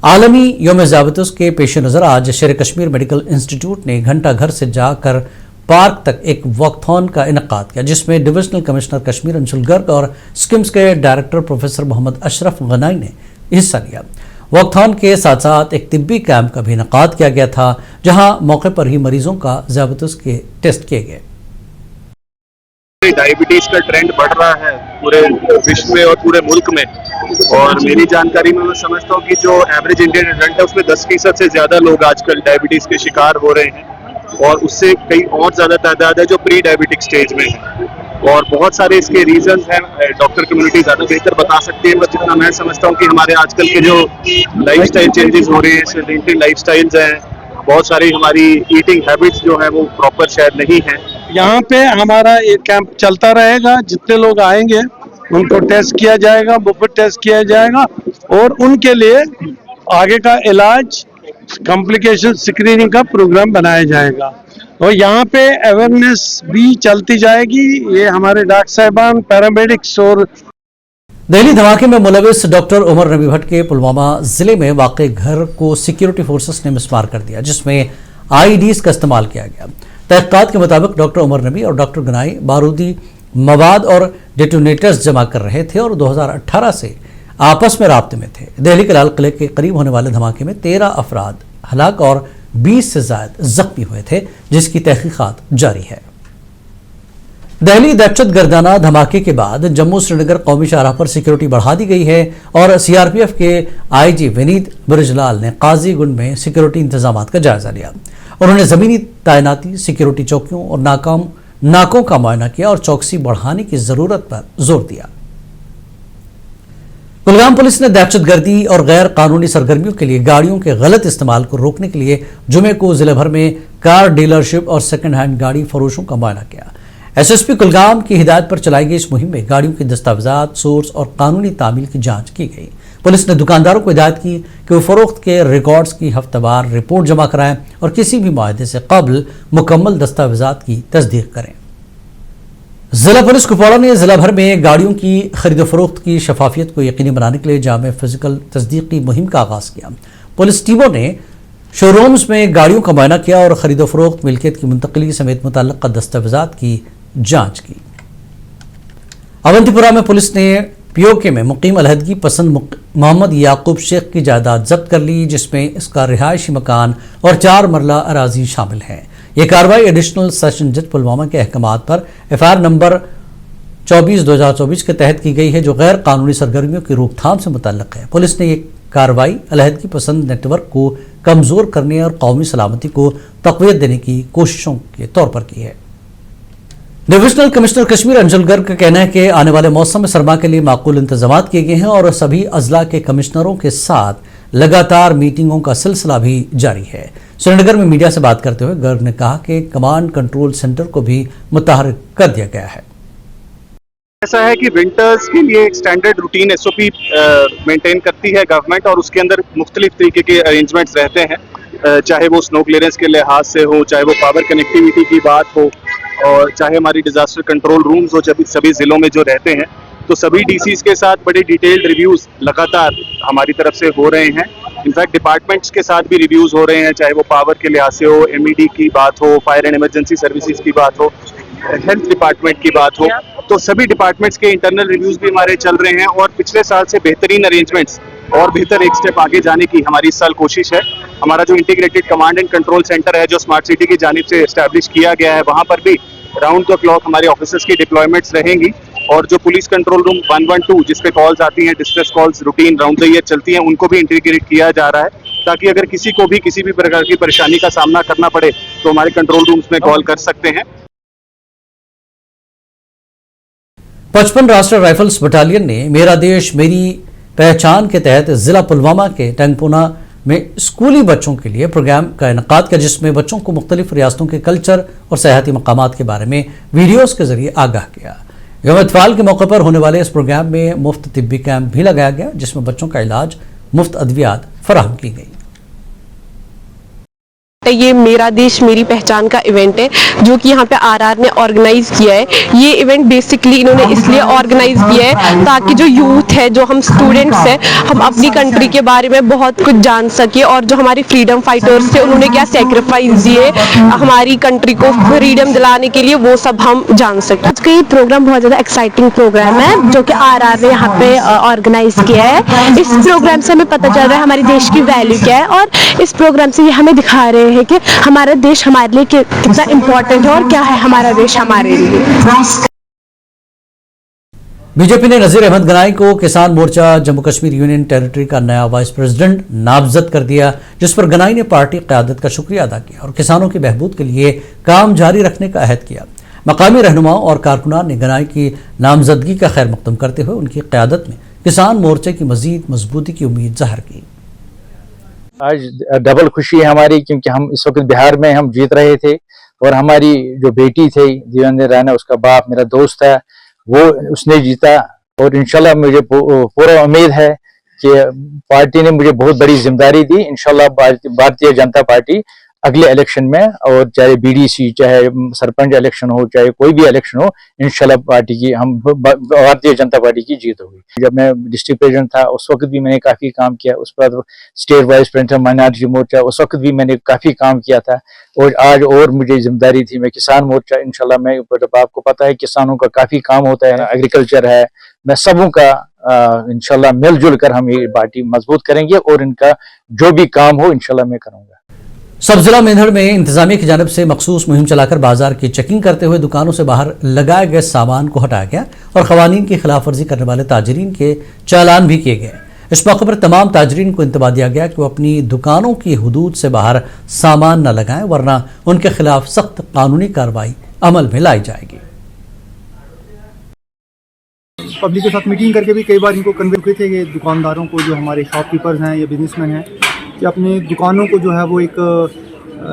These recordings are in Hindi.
आलमी योम ज़ियाबतुस के पेश नज़र आज शेर कश्मीर मेडिकल इंस्टीट्यूट ने घंटा घर से जाकर पार्क तक एक वॉकथॉन का इनेकाद किया, जिसमें डिविजनल कमिश्नर कश्मीर अंशुल गर्ग और स्किम्स के डायरेक्टर प्रोफेसर मोहम्मद अशरफ गनाई ने हिस्सा लिया। वॉकथॉन के साथ साथ एक तिब्बी कैंप का भी इनेकाद किया गया था, जहां मौके पर ही मरीजों का ज़ियाबतुस के टेस्ट किए गए। डायबिटीज का ट्रेंड बढ़ रहा है पूरे विश्व में और पूरे मुल्क में, और मेरी जानकारी में मैं समझता हूँ कि जो एवरेज इंडियन एडल्ट है उसमें 10% से ज्यादा लोग आजकल डायबिटीज के शिकार हो रहे हैं, और उससे कई और ज्यादा तादाद है जो प्री डायबिटिक स्टेज में है। और बहुत सारे इसके रीजंस हैं, डॉक्टर कम्युनिटी ज्यादा बेहतर बता सकती है, पर जितना मैं समझता हूँ कि हमारे आजकल के जो लाइफस्टाइल चेंजेस हो रहे हैं, सेडेंटरी लाइफस्टाइल्स हैं, बहुत सारी हमारी ईटिंग हैबिट्स जो है वो प्रॉपर शायद नहीं है। यहाँ पे हमारा ये कैंप चलता रहेगा, जितने लोग आएंगे उनको टेस्ट किया जाएगा, मुफ्त टेस्ट किया जाएगा, और उनके लिए आगे का इलाज कॉम्प्लिकेशन स्क्रीनिंग का प्रोग्राम बनाया जाएगा। और यहाँ पे अवेयरनेस भी चलती जाएगी। ये हमारे डॉक्टर साहिबान, पैरामेडिक्स और दिल्ली धमाके में मुलविस डॉक्टर उमर नबी भट्ट के पुलवामा जिले में वाक़े घर को सिक्योरिटी फोर्सेस ने मिसमार कर दिया, जिसमें आईईडीज का इस्तेमाल किया गया। तहक़ीक़ात के मुताबिक डॉक्टर उमर नबी और डॉक्टर गनाई बारूदी मवाद और डेटोनेटर्स जमा कर रहे थे और 2018 से आपस में राब्ते में थे। दिल्ली के लाल किले के करीब होने वाले धमाके में 13 अफराद हलाक और 20 से ज्यादा जख्मी हुए थे, जिसकी तहक़ीक़ात जारी है। दिल्ली दहशत गर्दाना धमाके के बाद जम्मू श्रीनगर कौमी शाहराह पर सिक्योरिटी बढ़ा दी गई है और सीआरपीएफ के आईजी विनीत बृजलाल ने काजीगुंड में सिक्योरिटी इंतजाम का जायजा लिया। उन्होंने जमीनी तैनाती, सिक्योरिटी चौकियों और नाकों का मुआयना किया और चौकसी बढ़ाने की जरूरत पर जोर दिया। कुलगाम पुलिस ने दहशतगर्दी और गैर कानूनी सरगर्मियों के लिए गाड़ियों के गलत इस्तेमाल को रोकने के लिए जुमे को जिले भर में कार डीलरशिप और सेकंड हैंड गाड़ी फरोशों का मुआयना किया। एसएसपी कुलगाम की हिदायत पर चलाई गई इस मुहिम में गाड़ियों के दस्तावेजात, सोर्स और कानूनी तामील की जांच की गई। पुलिस ने दुकानदारों को हिदायत की कि वो फरोख्त के रिकॉर्ड्स की हफ्तावार रिपोर्ट जमा कराएं और किसी भी मुआहदे से कबल मुकम्मल दस्तावेजात की तस्दीक करें। जिला पुलिस कुपवाड़ा ने जिला भर में गाड़ियों की खरीद फरोख्त की शफाफियत को यकीनी बनाने के लिए जामे फिजिकल तस्दीकी मुहिम का आगाज किया। पुलिस टीमों ने शोरूम्स में गाड़ियों का मुआयना किया और खरीद फरोख्त, मिल्कियत की मुंतकली समेत मुतल्लिक़ा दस्तावेजात की जांच की। अवंतीपुरा में पुलिस ने पीओके में मुकीम अलहदगी पसंद मोहम्मद याकूब शेख की जायदाद जब्त कर ली, जिसमें इसका रिहायशी मकान और 4 मरला अराजी शामिल है। यह कार्रवाई एडिशनल सेशन जज पुलवामा के अहकामात पर एफआईआर नंबर 24/2024 के तहत की गई है, जो गैर कानूनी सरगर्मियों की रोकथाम से मुतल्लिक है। पुलिस ने यह कार्रवाई अलहदगी पसंद नेटवर्क को कमजोर करने और कौमी सलामती को तक़वियत देने की कोशिशों के तौर पर की है। डिविजनल कमिश्नर कश्मीर अंशुल गर्ग का कहना है कि आने वाले मौसम में सरमा के लिए माकूल इंतजाम किए गए हैं और सभी अजला के कमिश्नरों के साथ लगातार मीटिंगों का सिलसिला भी जारी है। श्रीनगर में मीडिया से बात करते हुए गर्ग ने कहा कि कमांड कंट्रोल सेंटर को भी मुतहर्रिक कर दिया गया है। ऐसा है कि विंटर्स के लिए एक स्टैंडर्ड रूटीन एसओपी मेंटेन करती है गवर्नमेंट, और उसके अंदर मुख्तलिफ तरीके के अरेंजमेंट्स रहते हैं, चाहे वो स्नो क्लियरेंस के लिहाज से हो, चाहे वो पावर कनेक्टिविटी की बात हो, और चाहे हमारी डिजास्टर कंट्रोल रूम्स हो जब सभी जिलों में जो रहते हैं। तो सभी डीसीज के साथ बड़े डिटेल्ड रिव्यूज लगातार हमारी तरफ से हो रहे हैं। इनफैक्ट डिपार्टमेंट्स के साथ भी रिव्यूज हो रहे हैं, चाहे वो पावर के लिहाज से हो, एमईडी की बात हो, फायर एंड इमरजेंसी सर्विसेज की बात हो, हेल्थ डिपार्टमेंट की बात हो। तो सभी डिपार्टमेंट्स के इंटरनल रिव्यूज भी हमारे चल रहे हैं, और पिछले साल से बेहतरीन अरेंजमेंट्स और बेहतर एक स्टेप आगे जाने की हमारी इस साल कोशिश है। हमारा जो integrated command and control centre है, जो स्मार्ट सिटी की जानिब से एस्टैब्लिश किया गया है, वहाँ पर भी राउंड द क्लॉक हमारे ऑफिसर्स की डिप्लॉयमेंट्स रहेंगी, और जो पुलिस कंट्रोल रूम 112 जिसपे कॉल्स आती हैं, distress calls routine round the year चलती हैं, उनको भी इंटीग्रेट किया जा रहा है, ताकि अगर किसी को भी किसी भी प्रकार की परेशानी का सामना करना पड़े तो हमारे कंट्रोल रूम्स में कॉल कर सकते हैं। 55 राष्ट्रीय राइफल्स बटालियन ने मेरा देश मेरी पहचान के तहत जिला पुलवामा के टंगपुना में स्कूली बच्चों के लिए प्रोग्राम का इनेकाद किया, जिसमें बच्चों को मुख्तलिफ रियासतों के कल्चर और सयाहती मकामात के बारे में वीडियोस के जरिए आगाह किया। यौम इत्फाल के मौके पर होने वाले इस प्रोग्राम में मुफ्त तिब्बी कैंप भी लगाया गया, जिसमें बच्चों का इलाज, मुफ्त अद्वियात फराहम की गई। ये मेरा देश मेरी पहचान का इवेंट है जो कि यहाँ पे आरआर ने ऑर्गेनाइज किया है। ये इवेंट बेसिकली इन्होंने इसलिए ऑर्गेनाइज किया है ताकि जो यूथ है, जो हम स्टूडेंट्स हैं, हम अपनी कंट्री के बारे में बहुत कुछ जान सके और जो हमारे फ्रीडम फाइटर्स थे उन्होंने क्या सेक्रीफाइस दिए हमारी कंट्री को फ्रीडम दिलाने के लिए, वो सब हम जान सकें। आज का ये प्रोग्राम बहुत ज़्यादा एक्साइटिंग प्रोग्राम है जो कि आरआर ने यहाँ पे ऑर्गेनाइज किया है। इस प्रोग्राम से हमें पता चल रहा है हमारे देश की वैल्यू क्या है और इस प्रोग्राम से ये हमें दिखा रहे हैं कि हमारा देश हमारे लिए कितना इम्पोर्टेंट है और क्या है हमारा देश हमारे लिए। बीजेपी ने नजीर अहमद गनाई को किसान मोर्चा जम्मू कश्मीर यूनियन टेरिटरी का नया वाइस प्रेसिडेंट नामजद कर दिया, जिस पर गनाई ने पार्टी क़यादत का शुक्रिया अदा किया और किसानों की बहबूद के लिए काम जारी रखने का अहद किया। मकामी रहनुमाओं और कारकुनान ने गनाई की नामजदगी का खैर मकदम करते हुए उनकी क़यादत में किसान मोर्चे की मजीद मजबूती की उम्मीद जाहिर की। आज डबल खुशी है हमारी, क्योंकि हम इस वक्त बिहार में हम जीत रहे थे और हमारी जो बेटी थी देवेंद्र राणा, उसका बाप मेरा दोस्त है, वो उसने जीता और इंशाल्लाह मुझे पूरा उम्मीद है कि पार्टी ने मुझे बहुत बड़ी जिम्मेदारी दी। इंशाल्लाह भारतीय जनता पार्टी अगले इलेक्शन में, और चाहे बीडीसी, चाहे सरपंच इलेक्शन हो, चाहे कोई भी इलेक्शन हो, इंशाल्लाह पार्टी की भारतीय जनता पार्टी की जीत होगी। जब मैं डिस्ट्रिक्ट प्रेसिडेंट था उस वक्त भी मैंने काफी काम किया, उस पर स्टेट वाइस प्रेसिडेंट माइनॉरिटी मोर्चा, उस वक्त भी मैंने काफी काम किया था और आज और मुझे जिम्मेदारी थी। मैं किसान मोर्चा इंशाल्लाह, मैं आपको पता है किसानों का काफी काम होता है, एग्रीकल्चर है, मैं सबों का इंशाल्लाह मिलजुल कर हम ये पार्टी मजबूत करेंगे और इनका जो भी काम हो इंशाल्लाह मैं करूंगा। सब जिला मेंढर में इंतजामिया की जानब से मखसूस मुहिम चलाकर बाजार की चेकिंग करते हुए दुकानों से बाहर लगाए गए सामान को हटाया गया और खवानीन की खिलाफ वर्जी करने वाले ताजरीन के चालान भी किए गए। इस मौके पर तमाम ताजरीन को इंतबाह दिया गया कि वो अपनी दुकानों की हुदूद से बाहर सामान न लगाएं, वरना उनके खिलाफ सख्त कानूनी कार्रवाई अमल में लाई जाएगी। पब्लिक के साथ मीटिंग करके भी कई बार इनको कन्वे किए थे कि दुकानदारों को, जो हमारे शॉपकीपर्स हैं या बिजनेसमैन हैं, कि अपने दुकानों को जो है वो एक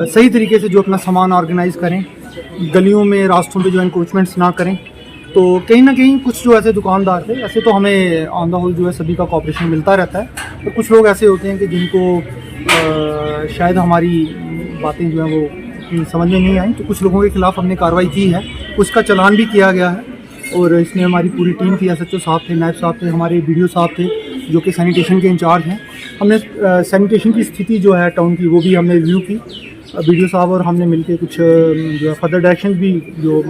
सही तरीके से जो अपना सामान ऑर्गेनाइज़ करें, गलियों में रास्तों पे जो इंक्रोचमेंट्स ना करें। तो कहीं ना कहीं कुछ जो ऐसे दुकानदार थे, ऐसे तो हमें ऑन द होल जो है सभी का कोऑपरेशन मिलता रहता है, और कुछ लोग ऐसे होते हैं कि जिनको शायद हमारी बातें जो हैं वो समझ में नहीं आई, तो कुछ लोगों के खिलाफ हमने कार्रवाई की है, उसका चालान भी किया गया है। और इसमें हमारी पूरी टीम थी, एसएचओ साहब थे, नायब साहब थे, हमारे बीडीओ साहब थे जो कि सैनिटेशन के इंचार्ज हैं। हमने सैनिटेशन की स्थिति जो है टाउन की, वो भी हमने रिव्यू की, बीडीओ साहब और हमने मिलके कुछ जो है फर्दर डायरेक्शन भी जो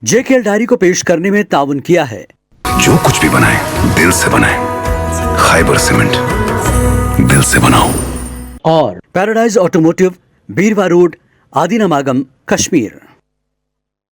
जेकेएल डायरी को पेश करने में ताउन किया है। जो कुछ भी बनाए दिल से बनाए, खैबर सीमेंट, दिल से बनाओ। और पैराडाइज ऑटोमोटिव, बीरवा रोड, आदिनामागम, कश्मीर।